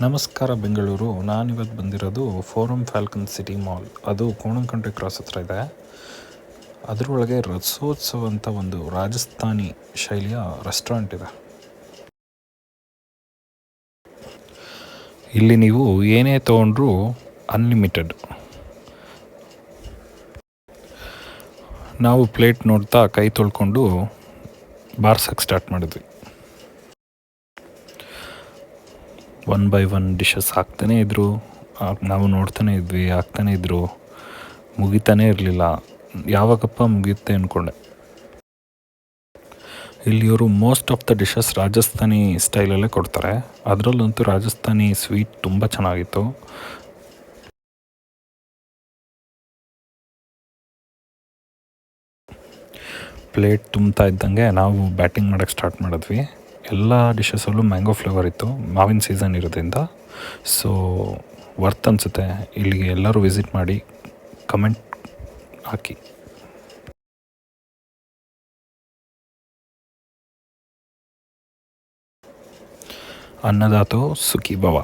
ನಮಸ್ಕಾರ ಬೆಂಗಳೂರು. ನಾನಿವತ್ತು ಬಂದಿರೋದು ಫೋರಮ್ ಫ್ಯಾಲ್ಕನ್ ಸಿಟಿ ಮಾಲ್. ಅದು ಕೋಣಂಕಂಟೆ ಕ್ರಾಸ್ ಹತ್ರ ಇದೆ. ಅದರೊಳಗೆ ರಸೋತ್ಸವ ಅಂತ ಒಂದು ರಾಜಸ್ಥಾನಿ ಶೈಲಿಯ ರೆಸ್ಟೋರೆಂಟ್ ಇದೆ. ಇಲ್ಲಿ ನೀವು ಏನೇ ತೊಗೊಂಡ್ರೂ ಅನ್ಲಿಮಿಟೆಡ್. ನಾವು ಪ್ಲೇಟ್ ನೋಡ್ತಾ ಕೈ ತೊಳ್ಕೊಂಡು ಬಾರ್ಸಕ್ಕೆ ಸ್ಟಾರ್ಟ್ ಮಾಡಿದ್ವಿ. 1 by 1 ಡಿಶಸ್ ಹಾಕ್ತಾನೇ ಇದ್ದರು. ನಾವು ನೋಡ್ತಾನೆ ಇದ್ವಿ, ಹಾಕ್ತಾನೇ ಇದ್ದರು. ಮುಗಿತಾನೇ ಇರಲಿಲ್ಲ. ಯಾವಾಗಪ್ಪ ಮುಗಿಯುತ್ತೆ ಅಂದ್ಕೊಂಡೆ. ಇಲ್ಲಿಯವರು most of the dishes Rajasthani ಸ್ಟೈಲಲ್ಲೇ ಕೊಡ್ತಾರೆ. ಅದರಲ್ಲಂತೂ ರಾಜಸ್ಥಾನಿ ಸ್ವೀಟ್ ತುಂಬ ಚೆನ್ನಾಗಿತ್ತು. ಪ್ಲೇಟ್ ತುಂಬ್ತಾ ಇದ್ದಂಗೆ ನಾವು ಬ್ಯಾಟಿಂಗ್ ಮಾಡೋಕ್ಕೆ ಸ್ಟಾರ್ಟ್ ಮಾಡಿದ್ವಿ. ಎಲ್ಲ ಡಿಶಸಲ್ಲೂ ಮ್ಯಾಂಗೋ ಫ್ಲೇವರ್ ಇತ್ತು. ಮಾವಿನ ಸೀಸನ್ ಇರೋದ್ರಿಂದ ಸೊ ವರ್ತ್ ಅನಿಸುತ್ತೆ. ಇಲ್ಲಿಗೆ ಎಲ್ಲರೂ ವಿಸಿಟ್ ಮಾಡಿ, ಕಮೆಂಟ್ ಹಾಕಿ. ಅನ್ನದಾತೋ ಸುಖಿ ಭವ.